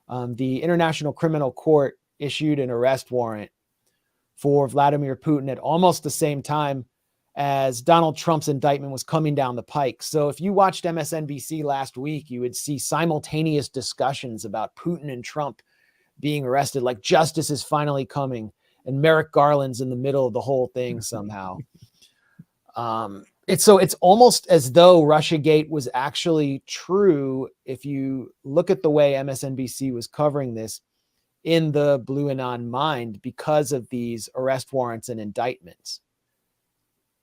The International Criminal Court issued an arrest warrant for Vladimir Putin at almost the same time as Donald Trump's indictment was coming down the pike. So if you watched MSNBC last week, you would see simultaneous discussions about Putin and Trump being arrested, like justice is finally coming, and Merrick Garland's in the middle of the whole thing somehow. It's almost as though Russiagate was actually true if you look at the way MSNBC was covering this in the Blue Anon mind because of these arrest warrants and indictments.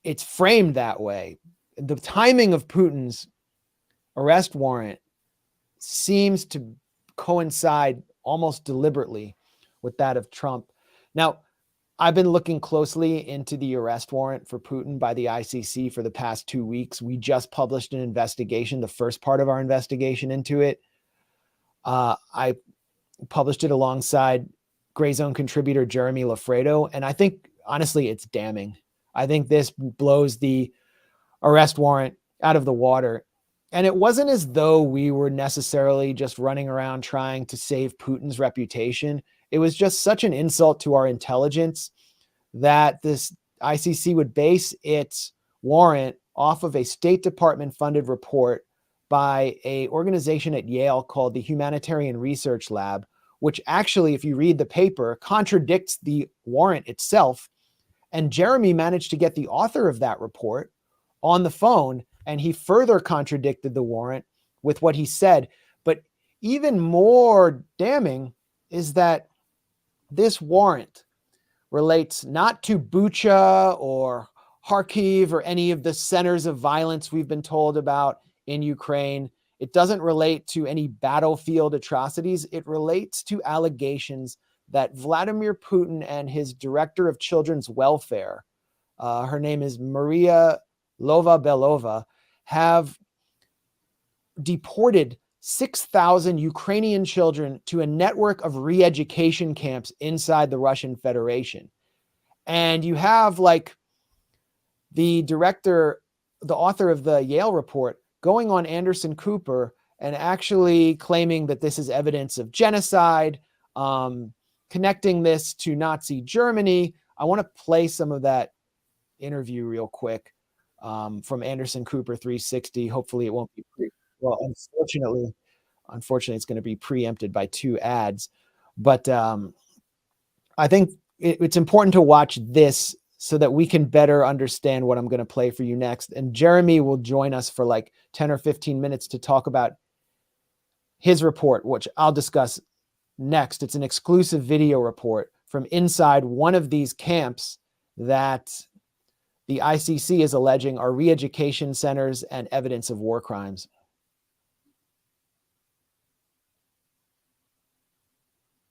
It's framed that way. The timing of Putin's arrest warrant seems to coincide almost deliberately with that of Trump. Now, I've been looking closely into the arrest warrant for Putin by the ICC for the past 2 weeks. We just published an investigation, the first part of our investigation into it. I published it alongside Grayzone contributor Jeremy Loffredo, and I think, honestly, it's damning. I think this blows the arrest warrant out of the water. And it wasn't as though we were necessarily just running around trying to save Putin's reputation. It was just such an insult to our intelligence that this ICC would base its warrant off of a State Department funded report by an organization at Yale called the Humanitarian Research Lab, which actually, if you read the paper, contradicts the warrant itself. And Jeremy managed to get the author of that report on the phone, and he further contradicted the warrant with what he said. But even more damning is that this warrant relates not to Bucha or Kharkiv or any of the centers of violence we've been told about in Ukraine. It doesn't relate to any battlefield atrocities. It relates to allegations that Vladimir Putin and his director of children's welfare, her name is Maria Lova-Belova, have deported 6,000 Ukrainian children to a network of re-education camps inside the Russian Federation. And you have like the director, the author of the Yale report, going on Anderson Cooper and actually claiming that this is evidence of genocide, connecting this to Nazi Germany. I want to play some of that interview real quick from Anderson Cooper 360. Hopefully it won't be well, unfortunately, it's going to be preempted by 2 ads. But I think it's important to watch this so that we can better understand what I'm going to play for you next. And Jeremy will join us for like 10 or 15 minutes to talk about his report, which I'll discuss next. It's an exclusive video report from inside one of these camps that the ICC is alleging are re-education centers and evidence of war crimes.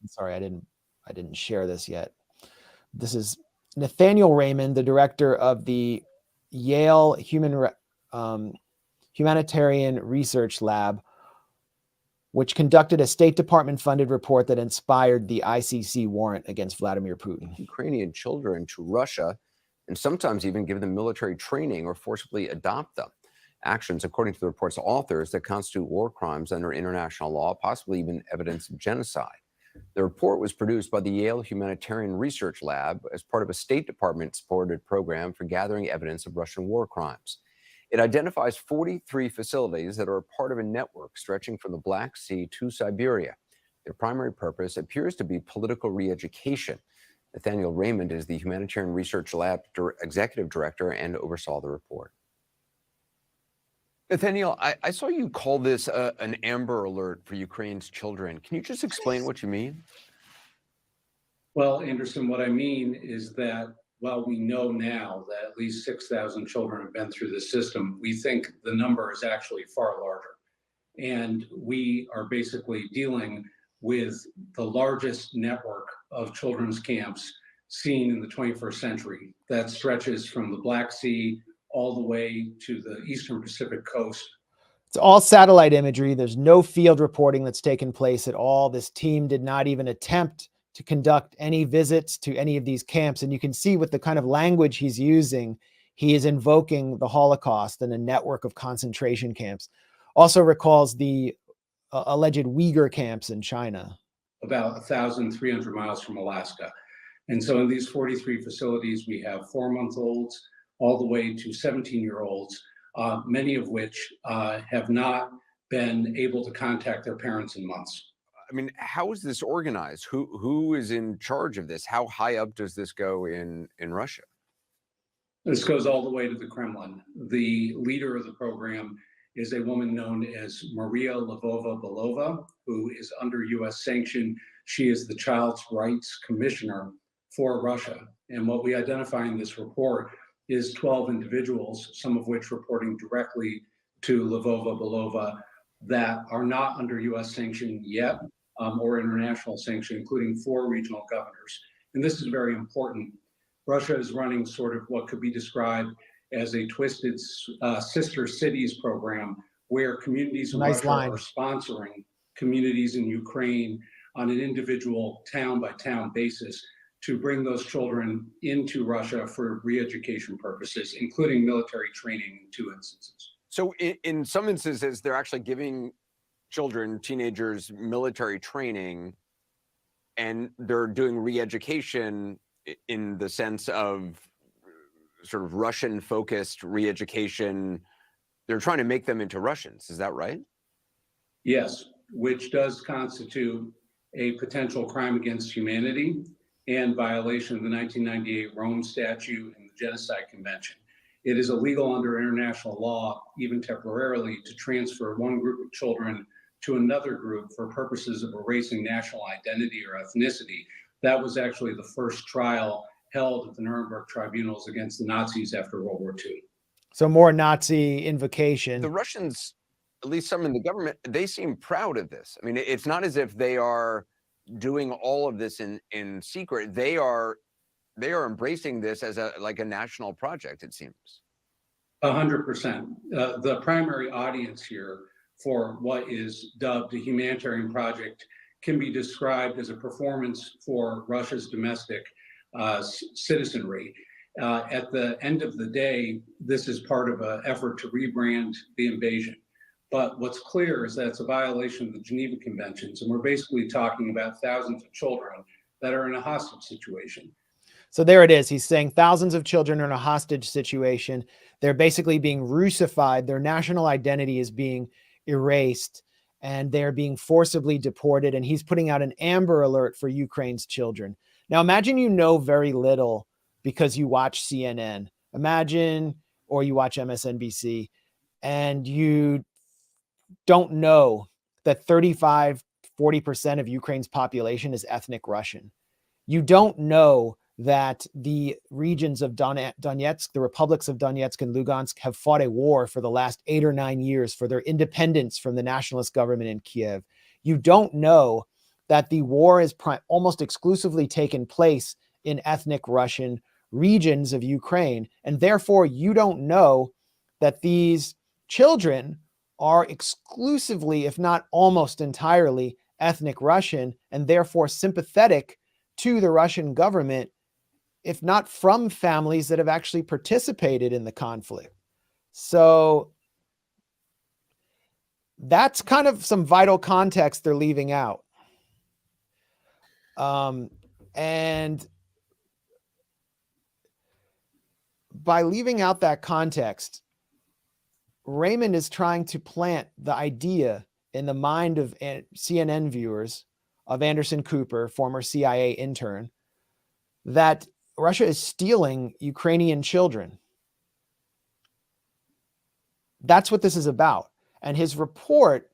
Sorry, I didn't share this yet. This is Nathaniel Raymond, the director of the Yale Humanitarian Research Lab, which conducted a State Department funded report that inspired the ICC warrant against Vladimir Putin. Ukrainian children to Russia and sometimes even give them military training or forcibly adopt them. Actions, according to the report's authors, that constitute war crimes under international law, possibly even evidence of genocide. The report was produced by the Yale Humanitarian Research Lab as part of a State Department-supported program for gathering evidence of Russian war crimes. It identifies 43 facilities that are a part of a network stretching from the Black Sea to Siberia. Their primary purpose appears to be political re-education. Nathaniel Raymond is the Humanitarian Research Lab Executive Director and oversaw the report. Nathaniel, I saw you call this an Amber Alert for Ukraine's children. Can you just explain what you mean? Well, Anderson, what I mean is that while we know now that at least 6,000 children have been through the system, we think the number is actually far larger. And we are basically dealing with the largest network of children's camps seen in the 21st century that stretches from the Black Sea all the way to the Eastern Pacific coast. It's all satellite imagery. There's no field reporting that's taken place at all. This team did not even attempt to conduct any visits to any of these camps. And you can see with the kind of language he's using, he is invoking the Holocaust and a network of concentration camps. Also recalls the alleged Uyghur camps in China. about 1,300 miles from Alaska. And so in these 43 facilities, we have 4-month-olds all the way to 17-year-olds, many of which have not been able to contact their parents in months. I mean, how is this organized? Who is in charge of this? How high up does this go in Russia? This goes all the way to the Kremlin. The leader of the program is a woman known as Maria Lvova-Belova, who is under U.S. sanction. She is the Child's Rights Commissioner for Russia. And what we identify in this report is 12 individuals, some of which reporting directly to Lvova-Belova, that are not under U.S. sanction yet, or international sanction, including 4 regional governors. And this is very important. Russia is running sort of what could be described as a twisted sister cities program, where communities in Russia are sponsoring communities in Ukraine on an individual town-by-town basis to bring those children into Russia for re-education purposes, including military training in 2 instances. So in some instances, they're actually giving children, teenagers, military training, and they're doing re-education in the sense of sort of Russian-focused re-education. They're trying to make them into Russians. Is that right? Yes, which does constitute a potential crime against humanity and violation of the 1998 Rome Statute and the Genocide Convention. It is illegal under international law, even temporarily, to transfer one group of children to another group for purposes of erasing national identity or ethnicity. That was actually the first trial held at the Nuremberg tribunals against the Nazis after World War II. So more Nazi invocation. The Russians, at least some in the government, they seem proud of this. I mean, it's not as if they are doing all of this in secret. They are embracing this as a national project, it seems. 100%. The primary audience here for what is dubbed a humanitarian project can be described as a performance for Russia's domestic citizenry. At the end of the day, this is part of an effort to rebrand the invasion. But what's clear is that it's a violation of the Geneva Conventions, and we're basically talking about thousands of children that are in a hostage situation. So there it is. He's saying thousands of children are in a hostage situation. They're basically being Russified. Their national identity is being erased, and they're being forcibly deported. And he's putting out an Amber Alert for Ukraine's children. Now, imagine you know very little because you watch CNN. Imagine, or you watch MSNBC, and you don't know that 35-40% of Ukraine's population is ethnic Russian. You don't know that the regions of Donetsk, the republics of Donetsk and Lugansk, have fought a war for the last 8 or 9 years for their independence from the nationalist government in Kiev. You don't know that the war is almost exclusively taken place in ethnic Russian regions of Ukraine. And therefore, you don't know that these children are exclusively, if not almost entirely, ethnic Russian, and therefore sympathetic to the Russian government, if not from families that have actually participated in the conflict. So that's kind of some vital context they're leaving out. And by leaving out that context, Raymond is trying to plant the idea in the mind of CNN viewers of Anderson Cooper, former CIA intern, that Russia is stealing Ukrainian children. That's what this is about. And his report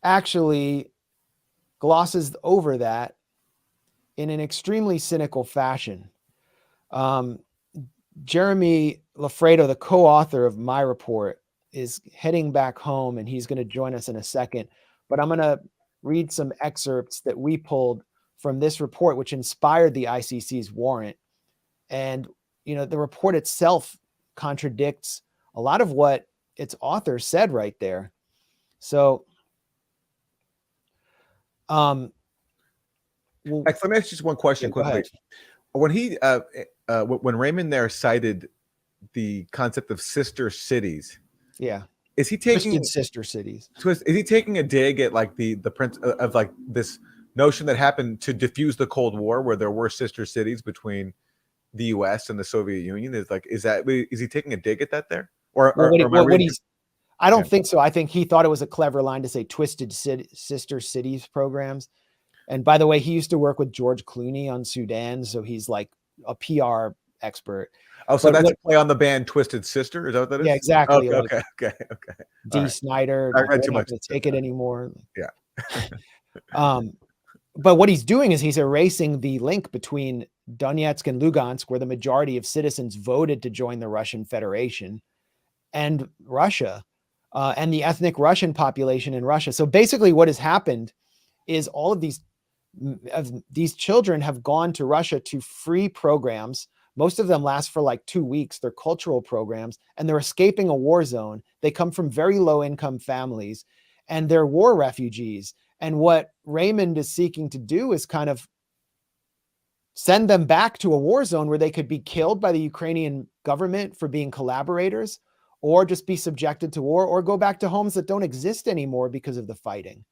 actually glosses over that in an extremely cynical fashion. Jeremy Loffredo, the co-author of my report, is heading back home, and he's going to join us in a second. But I'm going to read some excerpts that we pulled from this report, which inspired the ICC's warrant. And, you know, the report itself contradicts a lot of what its author said right there. So, let me ask just one question quickly. When he, when Raymond there cited the concept of sister cities, yeah, is he taking Christian sister cities? Is he taking a dig at like the prince of like this notion that happened to diffuse the Cold War, where there were sister cities between the U.S. and the Soviet Union? Is he taking a dig at that there? Or I don't think so. I think he thought it was a clever line to say twisted sister cities programs. And by the way, he used to work with George Clooney on Sudan, so he's like a PR expert. Oh, so that's a play on the band Twisted Sister? Is that what that is? Yeah, exactly. Okay. D. Right. Snyder. I read too much. To take it anymore. Yeah. But what he's doing is he's erasing the link between Donetsk and Lugansk, where the majority of citizens voted to join the Russian Federation, and Russia, and the ethnic Russian population in Russia. So basically what has happened is all of these children have gone to Russia to free programs. Most of them last for like 2 weeks. They're cultural programs, and they're escaping a war zone. They come from very low income families, and they're war refugees. And what Raymond is seeking to do is kind of send them back to a war zone where they could be killed by the Ukrainian government for being collaborators, or just be subjected to war, or go back to homes that don't exist anymore because of the fighting.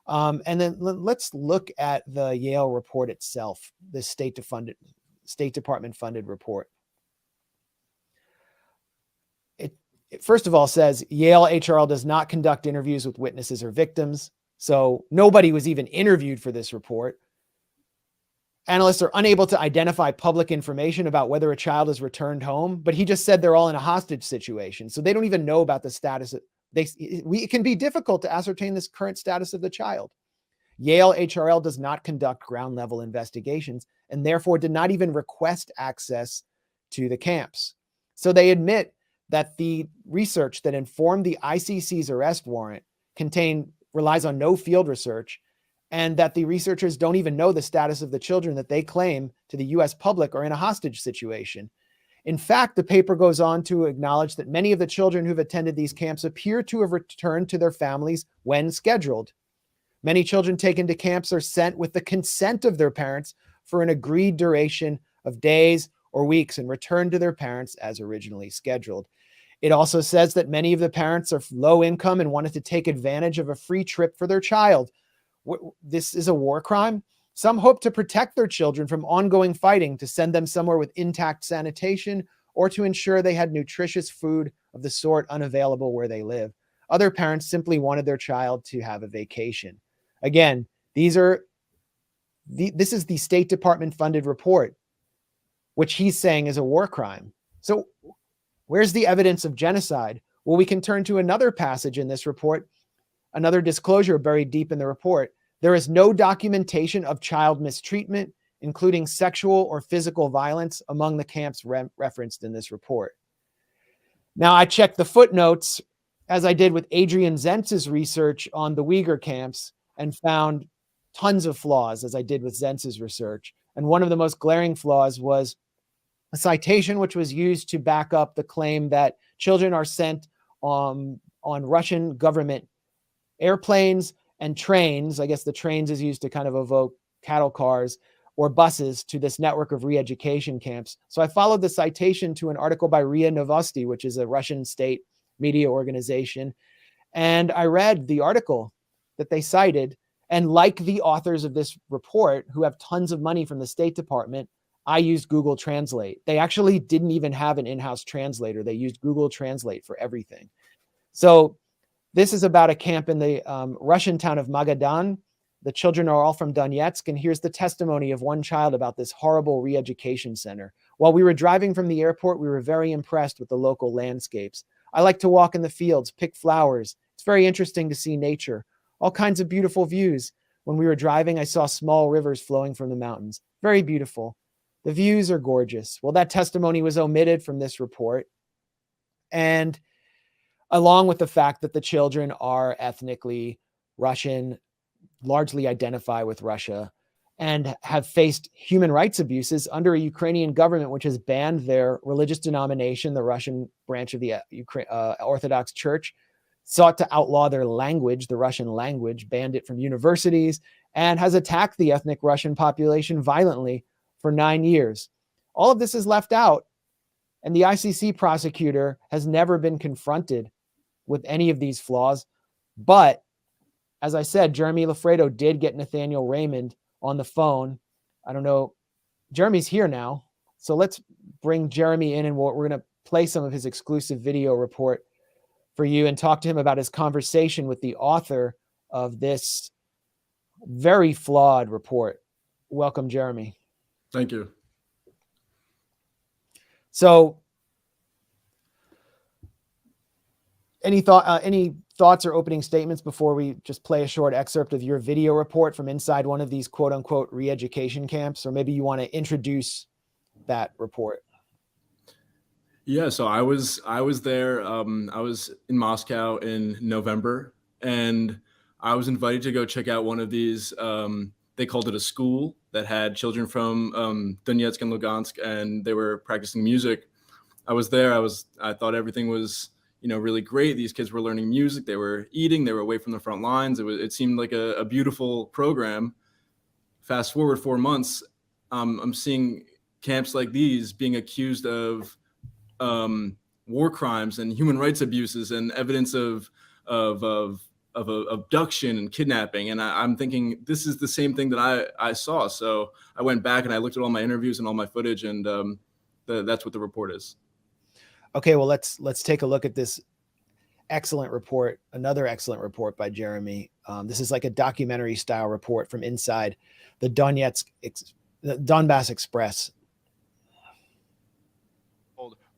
And then let's look at the Yale report itself, the State Department funded report. It first of all says Yale HRL does not conduct interviews with witnesses or victims. So nobody was even interviewed for this report. Analysts are unable to identify public information about whether a child is returned home, but he just said they're all in a hostage situation. So they don't even know about the status. It can be difficult to ascertain this current status of the child. Yale HRL does not conduct ground level investigations and therefore did not even request access to the camps. So they admit that the research that informed the ICC's arrest warrant relies on no field research, and that the researchers don't even know the status of the children that they claim to the US public are in a hostage situation. In fact, the paper goes on to acknowledge that many of the children who've attended these camps appear to have returned to their families when scheduled. Many children taken to camps are sent with the consent of their parents for an agreed duration of days or weeks and returned to their parents as originally scheduled. It also says that many of the parents are low income and wanted to take advantage of a free trip for their child. This is a war crime. Some hope to protect their children from ongoing fighting, to send them somewhere with intact sanitation, or to ensure they had nutritious food of the sort unavailable where they live. Other parents simply wanted their child to have a vacation. Again, this is the State Department funded report, which he's saying is a war crime. So where's the evidence of genocide? Well, we can turn to another passage in this report, another disclosure buried deep in the report. There is no documentation of child mistreatment, including sexual or physical violence, among the camps referenced in this report. Now, I checked the footnotes, as I did with Adrian Zentz's research on the Uyghur camps, and found tons of flaws, as I did with Zentz's research. And one of the most glaring flaws was a citation which was used to back up the claim that children are sent on Russian government airplanes and trains. I guess the trains is used to kind of evoke cattle cars or buses to this network of re-education camps. So I followed the citation to an article by RIA Novosti, which is a Russian state media organization. And I read the article that they cited. And like the authors of this report, who have tons of money from the State Department, I used Google Translate. They actually didn't even have an in-house translator. They used Google Translate for everything. So this is about a camp in the Russian town of Magadan. The children are all from Donetsk. And here's the testimony of one child about this horrible re-education center. While we were driving from the airport, we were very impressed with the local landscapes. I like to walk in the fields, pick flowers. It's very interesting to see nature. All kinds of beautiful views. When we were driving, I saw small rivers flowing from the mountains. Very beautiful. The views are gorgeous. Well, that testimony was omitted from this report. And along with the fact that the children are ethnically Russian, largely identify with Russia, and have faced human rights abuses under a Ukrainian government which has banned their religious denomination, the Russian branch of the Orthodox Church, sought to outlaw their language, the Russian language, banned it from universities, and has attacked the ethnic Russian population violently for 9 years. All of this is left out, and the ICC prosecutor has never been confronted with any of these flaws. But as I said, Jeremy Loffredo did get Nathaniel Raymond on the phone. I don't know. Jeremy's here now. So let's bring Jeremy in, and we're going to play some of his exclusive video report for you and talk to him about his conversation with the author of this very flawed report. Welcome, Jeremy. Thank you. So any thoughts or opening statements before we just play a short excerpt of your video report from inside one of these quote unquote re-education camps? Or maybe you want to introduce that report. Yeah, so I was there. I was in Moscow in November, and I was invited to go check out one of these. They called it a school that had children from Donetsk and Lugansk, and they were practicing music. I was there. I thought everything was, really great. These kids were learning music. They were eating. They were away from the front lines. It seemed like a beautiful program. Fast forward 4 months, I'm seeing camps like these being accused of war crimes and human rights abuses and evidence of abduction and kidnapping. And I'm thinking this is the same thing that I saw. So I went back and I looked at all my interviews and all my footage, and that's what the report is. Okay, well, let's take a look at this excellent report, another excellent report by Jeremy. This is like a documentary style report from inside the Donbass Express.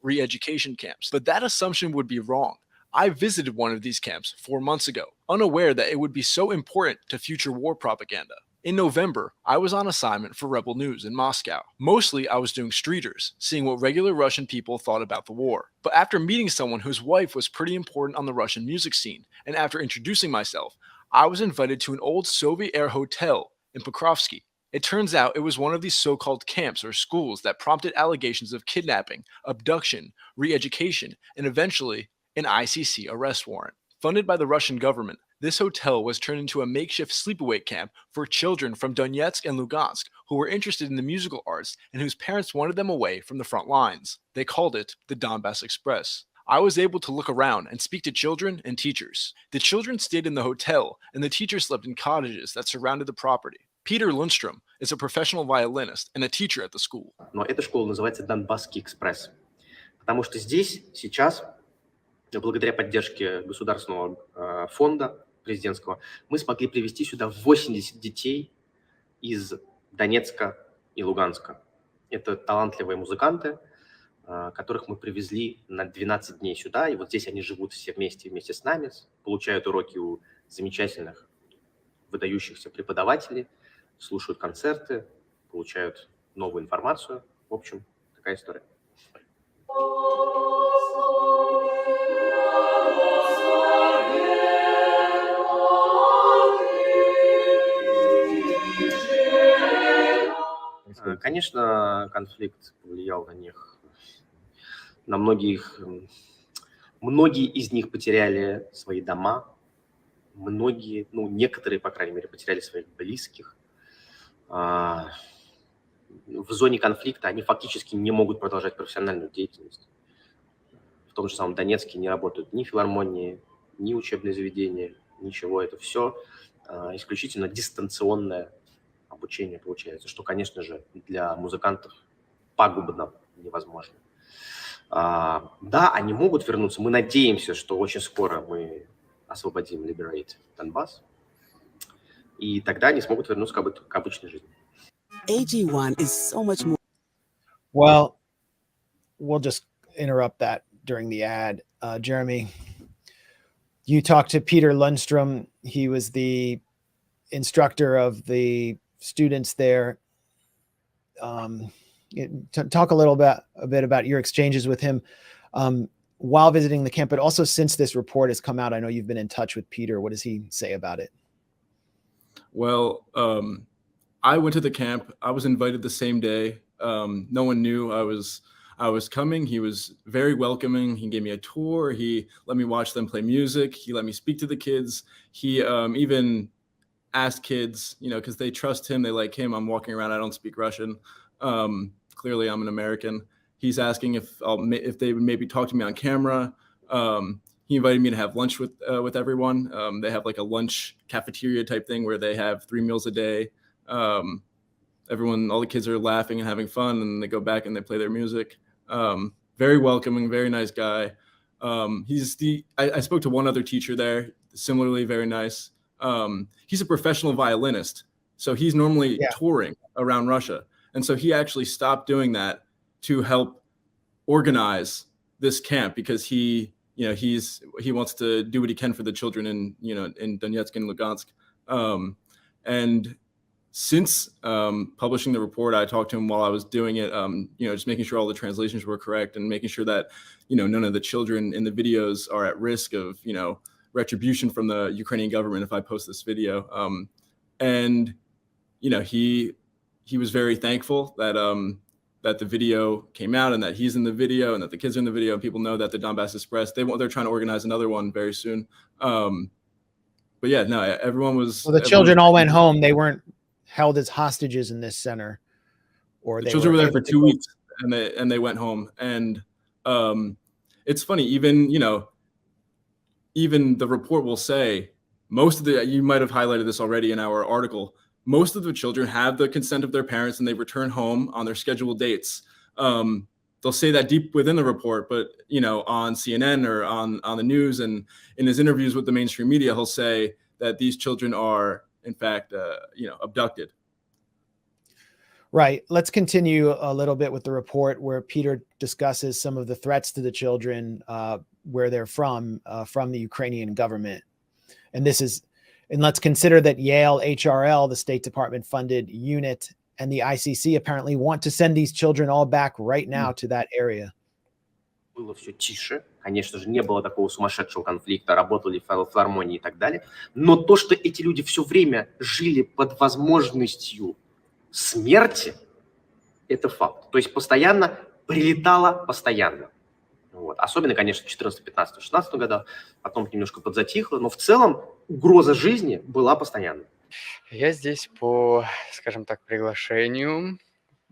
Re-education camps, but that assumption would be wrong. I visited one of these camps 4 months ago, unaware that it would be so important to future war propaganda. In November, I was on assignment for Rebel News in Moscow. Mostly, I was doing streeters, seeing what regular Russian people thought about the war. But after meeting someone whose wife was pretty important on the Russian music scene, and after introducing myself, I was invited to an old Soviet-era hotel in Pokrovsky. It turns out it was one of these so-called camps or schools that prompted allegations of kidnapping, abduction, re-education, and eventually an ICC arrest warrant. Funded by the Russian government, this hotel was turned into a makeshift sleepaway camp for children from Donetsk and Lugansk who were interested in the musical arts and whose parents wanted them away from the front lines. They called it the Donbass Express. I was able to look around and speak to children and teachers. The children stayed in the hotel, and the teachers slept in cottages that surrounded the property. Peter Lundstrom is a professional violinist and a teacher at the school. Но эта школа называется Донбасский экспресс, потому что здесь сейчас, благодаря поддержке государственного фонда президентского, мы смогли привести сюда 80 детей из Донецка и Луганска. Это талантливые музыканты, которых мы привезли на 12 дней сюда, и вот здесь они живут все вместе с нами, получают уроки у замечательных, выдающихся преподавателей, слушают концерты, получают новую информацию. В общем, такая история. Конечно, конфликт повлиял на них. На многие из них потеряли свои дома. Многие, некоторые, по крайней мере, потеряли своих близких. В зоне конфликта они фактически не могут продолжать профессиональную деятельность. В том же самом Донецке не работают ни филармонии, ни учебные заведения, ничего. Это все исключительно дистанционное обучение получается, что, конечно же, для музыкантов пагубно невозможно. Да, они могут вернуться. Мы надеемся, что очень скоро мы освободим, liberate Донбасс, и тогда они смогут вернуться к обычной жизни. AG1 is so much more. Well, we'll just interrupt that during the ad. Jeremy, you talked to Peter Lundstrom. He was the instructor of the students there. Talk a bit about your exchanges with him while visiting the camp, but also since this report has come out. I know you've been in touch with Peter. What does he say about it? Well, I went to the camp. I was invited the same day. No one knew I was coming. He was very welcoming. He gave me a tour. He let me watch them play music. He let me speak to the kids. He even asked kids, because they trust him, they like him. I'm walking around. I don't speak Russian. Clearly, I'm an American. He's asking if they would maybe talk to me on camera. he invited me to have lunch with everyone. They have like a lunch cafeteria type thing where they have 3 meals a day. Everyone, all the kids are laughing and having fun, and they go back and they play their music. Very welcoming, very nice guy. I spoke to one other teacher there, similarly very nice. He's a professional violinist, so he's normally touring around Russia. And so he actually stopped doing that to help organize this camp because he wants to do what he can for the children in Donetsk and Lugansk. And since publishing the report, I talked to him while I was doing it, just making sure all the translations were correct and making sure that, none of the children in the videos are at risk of, retribution from the Ukrainian government if I post this video. And he was very thankful that that the video came out and that he's in the video and that the kids are in the video and people know that the Donbass Express, they're trying to organize another one very soon. But yeah, no, everyone was. Well, the children all went home. They weren't held as hostages in this center, or the children were there for 2 weeks and they went home. And it's funny, even the report will say you might have highlighted this already in our article. Most of the children have the consent of their parents and they return home on their scheduled dates. They'll say that deep within the report, but on CNN or on the news and in his interviews with the mainstream media, he'll say that these children are in fact, abducted. Right. Let's continue a little bit with the report where Peter discusses some of the threats to the children where they're from the Ukrainian government. And let's consider that Yale HRL, the State Department funded unit, and the ICC apparently want to send these children all back right now to that area. Было все тише, конечно же, не было такого сумасшедшего конфликта, работали филармонии и так далее. Но то, что эти люди все время жили под возможностью смерти, это факт. То есть постоянно прилетало, постоянно. Вот. Особенно, конечно, в 14, 15, 16 годах, потом немножко подзатихло, но в целом угроза жизни была постоянной. Я здесь по, скажем так, приглашению,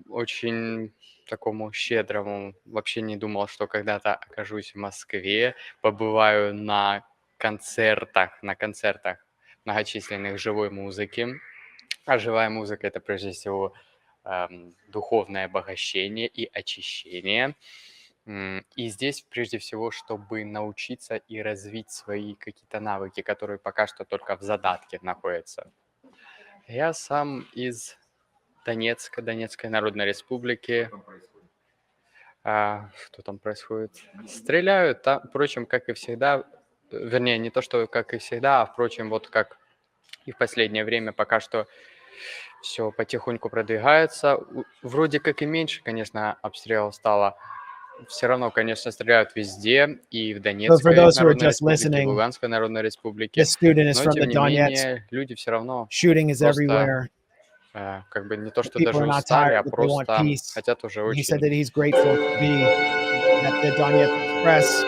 очень такому щедрому. Вообще не думал, что когда-то окажусь в Москве, побываю на концертах многочисленных живой музыки. А живая музыка — это прежде всего духовное обогащение и очищение. И здесь прежде всего, чтобы научиться и развить свои какие-то навыки, которые пока что только в задатке находятся. Я сам из Донецка, Донецкой Народной Республики. Что там происходит? Стреляют, впрочем, как и всегда. Вернее, не то, что как и всегда, а, впрочем, вот как и в последнее время пока что все потихоньку продвигается. Вроде как и меньше, конечно, обстрелов стало. Все равно, конечно, стреляют везде, и в Донецкой Народной Республике, и в Луганской Народной Республике. Но, тем не менее, люди все равно просто, как бы не то, что даже устали, а просто хотят уже очень. He said that he's grateful to be at the Donetsk Express.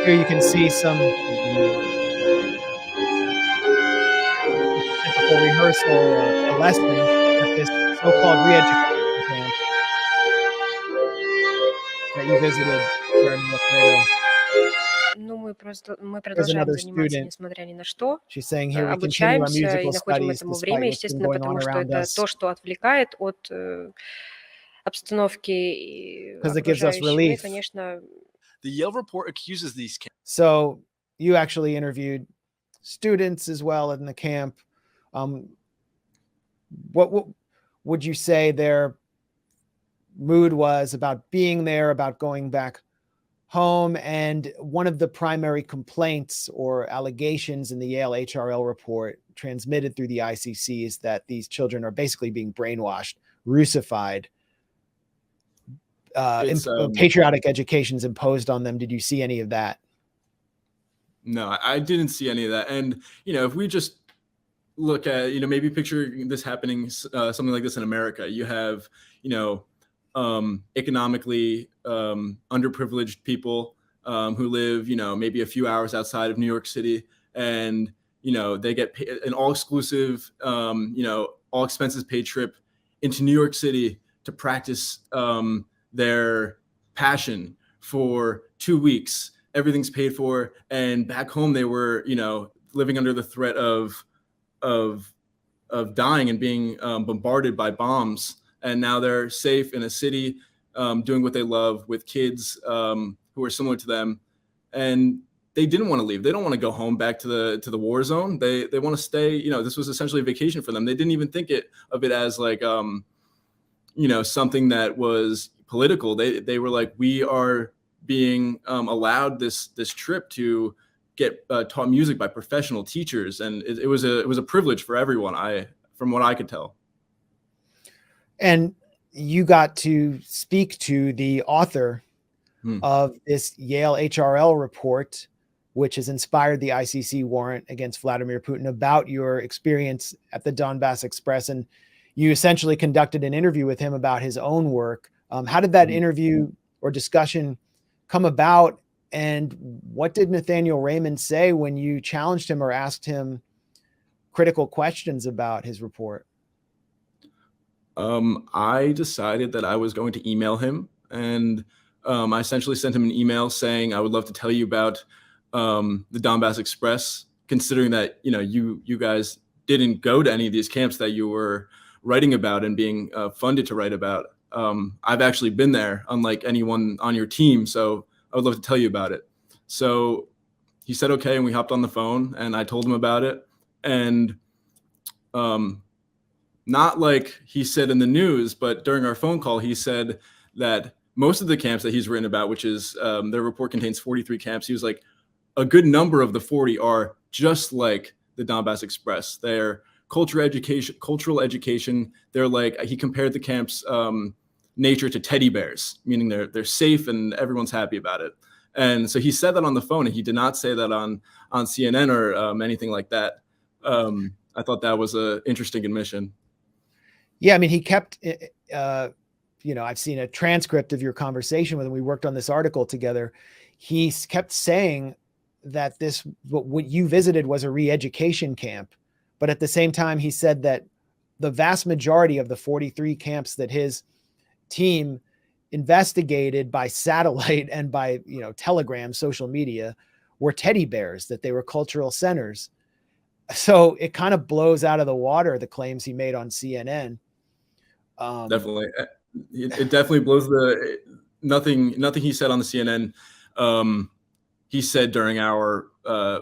Here you can see some typical rehearsal, a lesson at this so-called re-education camp that you visited, Jeremy Loffredo. Ну, мы продолжаем заниматься, несмотря ни на что. Обучаемся и находим этому время, естественно, потому что это то, что отвлекает от обстановки окружающей. И, конечно... The Yale report accuses these camps. So you actually interviewed students as well in the camp. What would you say their mood was about being there, about going back home? And one of the primary complaints or allegations in the Yale HRL report transmitted through the ICC is that these children are basically being brainwashed, Russified. Patriotic education's imposed on them. Did you see any of that? No, I didn't see any of that. And, if we just look at, maybe picture this happening, something like this in America, you have, economically underprivileged people who live, maybe a few hours outside of New York City, and, they get an all-exclusive, all expenses paid trip into New York City to practice their passion for 2 weeks. everything's paid for. And back home, they were, you know, living under the threat of dying and being bombarded by bombs. And now they're safe in a city, doing what they love with kids who are similar to them. And they didn't want to leave. They don't want to go home back to the war zone. They want to stay. You know, this was essentially a vacation for them. They didn't even think of it as like, you know, something that was political. They were like, we are being allowed this trip to get taught music by professional teachers, and it was a privilege for everyone. From what I could tell. And you got to speak to the author of this Yale HRL report, which has inspired the ICC warrant against Vladimir Putin, about your experience at the Donbass Express. And you essentially conducted an interview with him about his own work. How did that interview or discussion come about? And what did Nathaniel Raymond say when you challenged him or asked him critical questions about his report? I decided that I was going to email him, and I essentially sent him an email saying, I would love to tell you about the Donbass Express, considering that, you know, you guys didn't go to any of these camps that you were writing about and being funded to write about. I've actually been there, unlike anyone on your team, so I would love to tell you about it. So he said, okay, and we hopped on the phone, and I told him about it. And not like he said in the news, but during our phone call, he said that most of the camps that he's written about, which is their report contains 43 camps, he was like, a good number of the 40 are just like the Donbass Express. They're cultural education. They're like, he compared the camps' nature to teddy bears, meaning they're safe and everyone's happy about it. And so he said that on the phone, and he did not say that on CNN or anything like that. I thought that was an interesting admission. Yeah, I mean, he kept, you know, I've seen a transcript of your conversation with him. We worked on this article together. He kept saying that what you visited was a re-education camp. But at the same time, he said that the vast majority of the 43 camps that his team investigated by satellite and by, you know, telegram, social media, were teddy bears, that they were cultural centers. So it kind of blows out of the water the claims he made on CNN. Definitely. It definitely blows nothing he said on the CNN. He said during our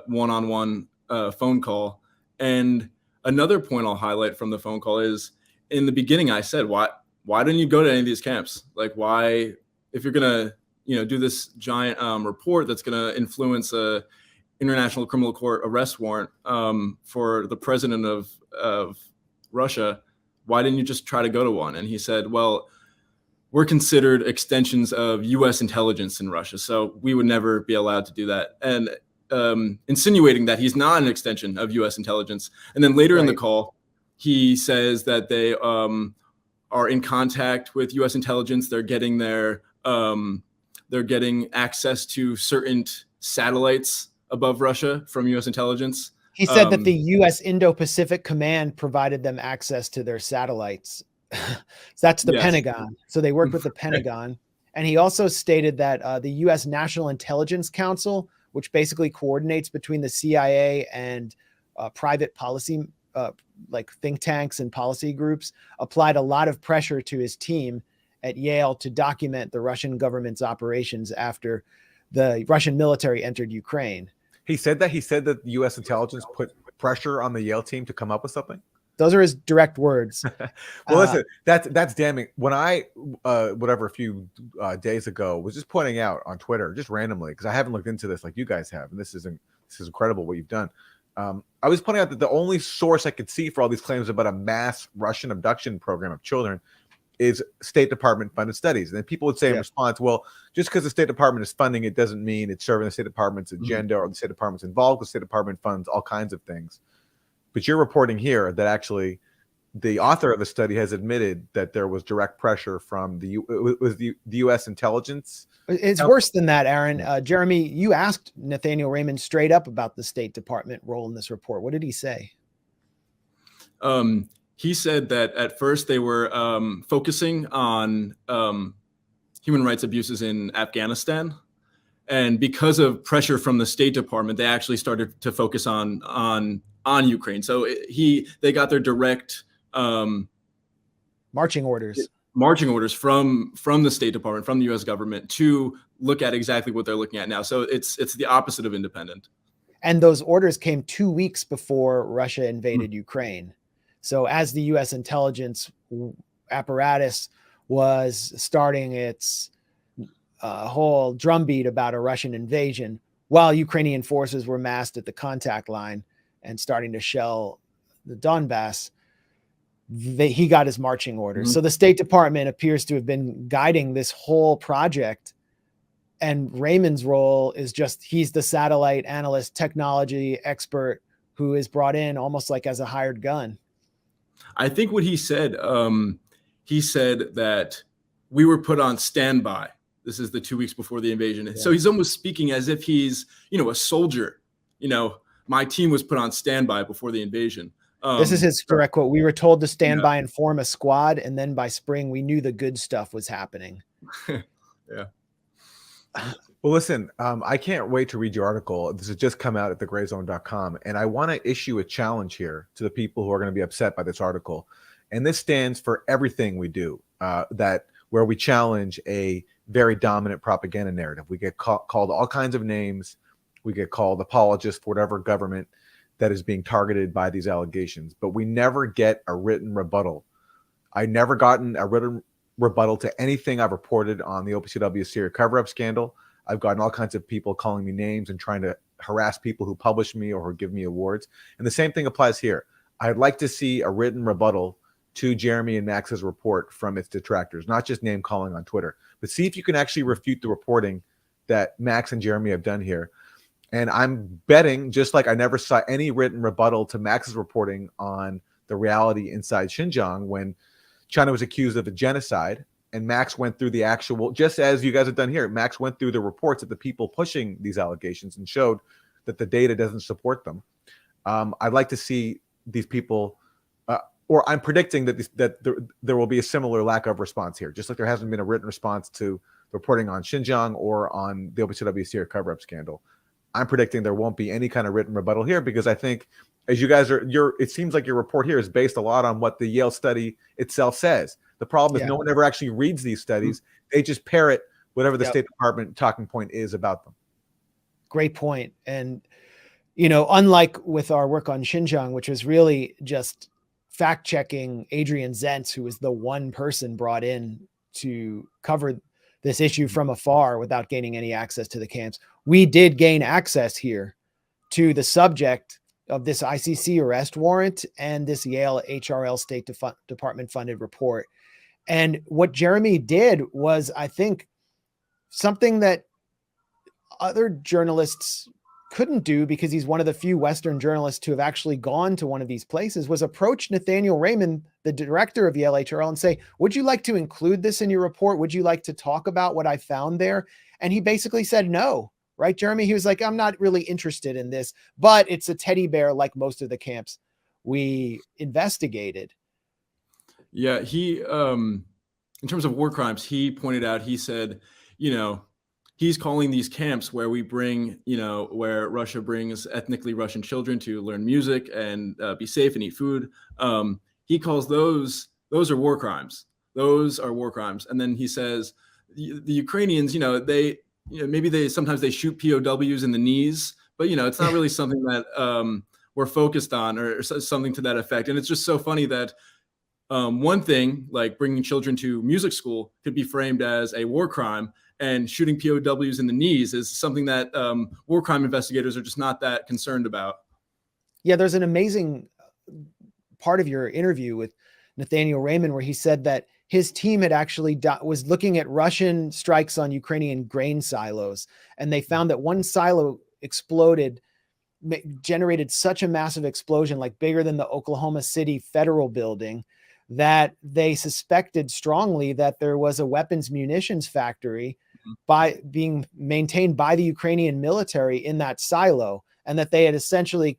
one-on-one phone call. And another point I'll highlight from the phone call is, in the beginning, I said, why didn't you go to any of these camps? Like, why, if you're going to, you know, do this giant report that's going to influence a international criminal court arrest warrant for the president of Russia, why didn't you just try to go to one? And he said, well, we're considered extensions of U.S. intelligence in Russia, so we would never be allowed to do that. And insinuating that he's not an extension of U.S. intelligence. And then later in the call, he says that they are in contact with U.S. intelligence. They're getting access to certain satellites above Russia from U.S. intelligence. He said that the U.S. Indo-Pacific Command provided them access to their satellites. That's the Pentagon. So they worked with the Pentagon. And he also stated that the U.S. National Intelligence Council, which basically coordinates between the CIA and private policy, like think tanks and policy groups, applied a lot of pressure to his team at Yale to document the Russian government's operations after the Russian military entered Ukraine. He said that U.S. intelligence put pressure on the Yale team to come up with something. Those are his direct words. Well, listen, that's damning. When I, a few days ago, was just pointing out on Twitter, just randomly, because I haven't looked into this like you guys have, and this is incredible what you've done. I was pointing out that the only source I could see for all these claims about a mass Russian abduction program of children is State Department funded studies. And then people would say in response, well, just because the State Department is funding it doesn't mean it's serving the State Department's agenda or the State Department's involved. The State Department funds all kinds of things. But you're reporting here that actually the author of the study has admitted that there was direct pressure from the U.S. intelligence. It's worse than that, Aaron. Jeremy, you asked Nathaniel Raymond straight up about the State Department role in this report. What did he say? He said that at first they were focusing on human rights abuses in Afghanistan. And because of pressure from the State Department, they actually started to focus on Ukraine. So they got their direct marching orders from the State Department, from the U.S. government, to look at exactly what they're looking at now. So it's the opposite of independent. And those orders came 2 weeks before Russia invaded Ukraine. So as the U.S. intelligence apparatus was starting its whole drumbeat about a Russian invasion, while Ukrainian forces were massed at the contact line and starting to shell the Donbass, he got his marching orders. So the State Department appears to have been guiding this whole project. And Raymond's role is just, he's the satellite analyst, technology expert who is brought in almost like as a hired gun. I think what he said that we were put on standby. This is the 2 weeks before the invasion. Yeah. So he's almost speaking as if he's, a soldier. My team was put on standby before the invasion. This is his direct quote. We were told to stand by and form a squad. And then by spring, we knew the good stuff was happening. Yeah. Well, listen, I can't wait to read your article. This has just come out at thegrayzone.com. And I want to issue a challenge here to the people who are going to be upset by this article. And this stands for everything we do, where we challenge a very dominant propaganda narrative. We get called all kinds of names. We get called apologists for whatever government that is being targeted by these allegations. But we never get a written rebuttal. I never gotten a written rebuttal to anything I've reported on the OPCW Syria cover-up scandal. I've gotten all kinds of people calling me names and trying to harass people who publish me or who give me awards. And the same thing applies here. I'd like to see a written rebuttal to Jeremy and Max's report from its detractors, not just name calling on Twitter, but see if you can actually refute the reporting that Max and Jeremy have done here. And I'm betting, just like I never saw any written rebuttal to Max's reporting on the reality inside Xinjiang when China was accused of a genocide, and Max went through the actual, just as you guys have done here, Max went through the reports of the people pushing these allegations and showed that the data doesn't support them. I'd like to see these people, or I'm predicting that there will be a similar lack of response here, just like there hasn't been a written response to reporting on Xinjiang or on the OPCW Syria cover-up scandal. I'm predicting there won't be any kind of written rebuttal here because I think, as you guys it seems like your report here is based a lot on what the Yale study itself says. The problem is no one ever actually reads these studies. They just parrot whatever the State Department talking point is about them. Great point. And, unlike with our work on Xinjiang, which was really just fact-checking Adrian Zentz, who was the one person brought in to cover this issue from afar without gaining any access to the camps, we did gain access here to the subject of this ICC arrest warrant and this Yale HRL State Department funded report. And what Jeremy did was, I think, something that other journalists couldn't do, because he's one of the few Western journalists to have actually gone to one of these places, was approach Nathaniel Raymond, the director of Yale HRL, and say, would you like to include this in your report? Would you like to talk about what I found there? And he basically said no. Right, Jeremy? He was like, I'm not really interested in this, but it's a teddy bear like most of the camps we investigated. Yeah, he, in terms of war crimes, he pointed out, he said, he's calling these camps where we bring, where Russia brings ethnically Russian children to learn music and be safe and eat food. He calls those are war crimes. Those are war crimes. And then he says, the Ukrainians, maybe sometimes they shoot POWs in the knees, but it's not really something that we're focused on or something to that effect. And it's just so funny that one thing like bringing children to music school could be framed as a war crime, and shooting POWs in the knees is something that war crime investigators are just not that concerned about. Yeah, there's an amazing part of your interview with Nathaniel Raymond where he said that his team had actually was looking at Russian strikes on Ukrainian grain silos, and they found that one silo exploded, generated such a massive explosion, like bigger than the Oklahoma City Federal Building, that they suspected strongly that there was a weapons munitions factory being maintained by the Ukrainian military in that silo, and that they had essentially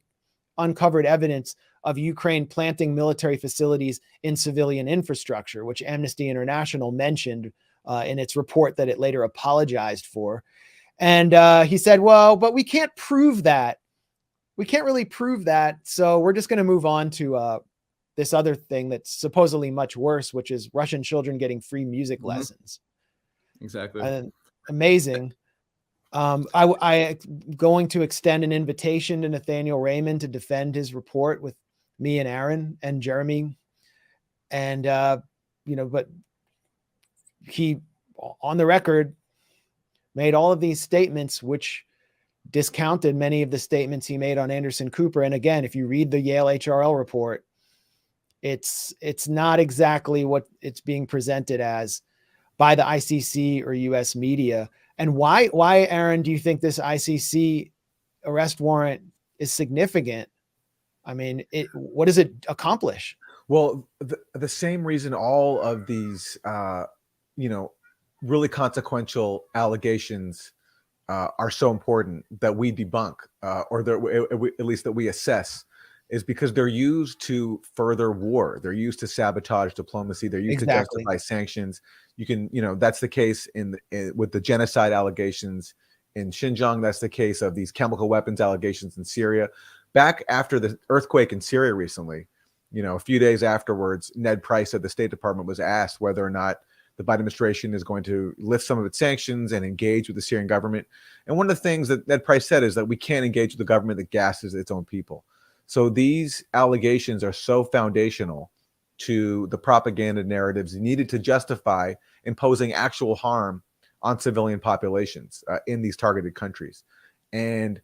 uncovered evidence of Ukraine planting military facilities in civilian infrastructure, which Amnesty International mentioned in its report that it later apologized for. And he said, well, but we can't prove that. We can't really prove that. So we're just going to move on to this other thing that's supposedly much worse, which is Russian children getting free music lessons. Exactly. Amazing. I going to extend an invitation to Nathaniel Raymond to defend his report with me and Aaron and Jeremy. And, but he, on the record, made all of these statements, which discounted many of the statements he made on Anderson Cooper. And again, if you read the Yale HRL report, it's not exactly what it's being presented as by the ICC or US media. And why, Aaron, do you think this ICC arrest warrant is significant? I mean, what does it accomplish? Well, the same reason all of these, really consequential allegations are so important that we debunk, or that at least that we assess, is because they're used to further war. They're used to sabotage diplomacy. They're used to justify sanctions. You can, that's the case with the genocide allegations in Xinjiang. That's the case of these chemical weapons allegations in Syria. Back after the earthquake in Syria recently, a few days afterwards, Ned Price at the State Department was asked whether or not the Biden administration is going to lift some of its sanctions and engage with the Syrian government. And one of the things that Ned Price said is that we can't engage with the government that gasses its own people. So these allegations are so foundational to the propaganda narratives needed to justify imposing actual harm on civilian populations in these targeted countries. And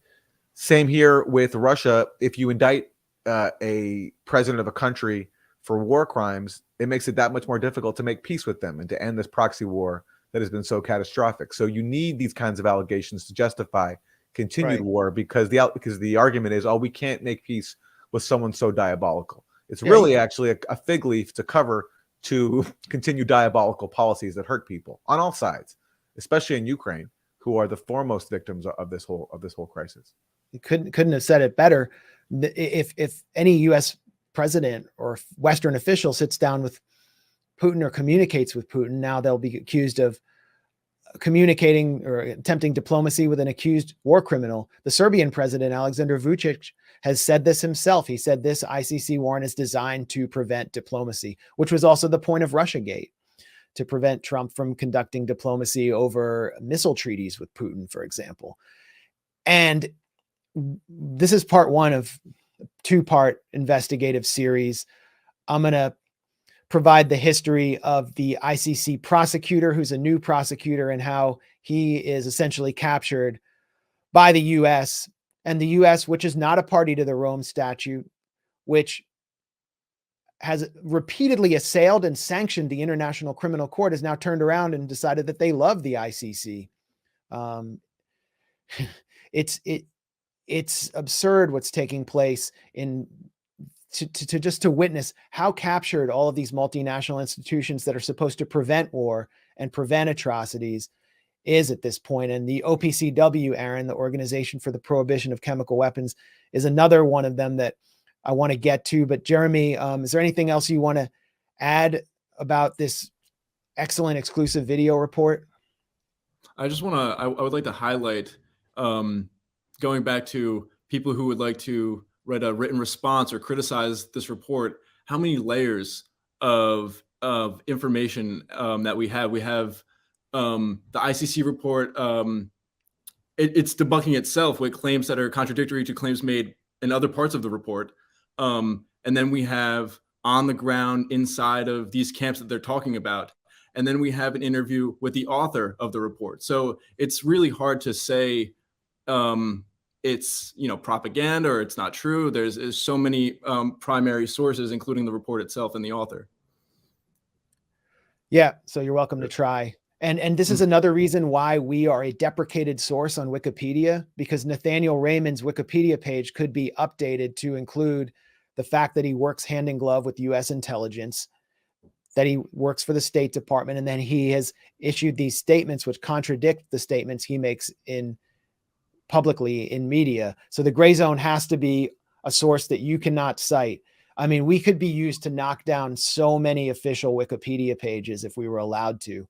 same here with Russia. If you indict a president of a country for war crimes, it makes it that much more difficult to make peace with them and to end this proxy war that has been so catastrophic. So you need these kinds of allegations to justify continued war, because the argument is, we can't make peace with someone so diabolical. It's really actually a fig leaf to cover to continue diabolical policies that hurt people on all sides, especially in Ukraine, who are the foremost victims of this whole crisis. You couldn't have said it better. If any U.S. president or Western official sits down with Putin or communicates with Putin, now they'll be accused of communicating or attempting diplomacy with an accused war criminal. The Serbian president, Aleksandar Vučić, has said this himself. He said this ICC warrant is designed to prevent diplomacy, which was also the point of Russiagate, to prevent Trump from conducting diplomacy over missile treaties with Putin, for example. And this is part one of a two-part investigative series. I'm going to provide the history of the ICC prosecutor, who's a new prosecutor, and how he is essentially captured by the U.S. And the U.S., which is not a party to the Rome Statute, which has repeatedly assailed and sanctioned the International Criminal Court, has now turned around and decided that they love the ICC. It's absurd what's taking place to witness how captured all of these multinational institutions that are supposed to prevent war and prevent atrocities is at this point. And the OPCW, Aaron, the Organization for the Prohibition of Chemical Weapons, is another one of them that I want to get to. But Jeremy, is there anything else you want to add about this excellent exclusive video report? I would like to highlight, going back to people who would like to write a written response or criticize this report, how many layers of information that we have. We have the ICC report. It's debunking itself with claims that are contradictory to claims made in other parts of the report. And then we have on the ground inside of these camps that they're talking about. And then we have an interview with the author of the report. So it's really hard to say it's propaganda or it's not true. There's so many primary sources, including the report itself and the author. Yeah, so you're welcome to try. And this is another reason why we are a deprecated source on Wikipedia, because Nathaniel Raymond's Wikipedia page could be updated to include the fact that he works hand in glove with U.S. intelligence, that he works for the State Department, and then he has issued these statements which contradict the statements he makes publicly in media. So the Grayzone has to be a source that you cannot cite. I mean, we could be used to knock down so many official Wikipedia pages if we were allowed to.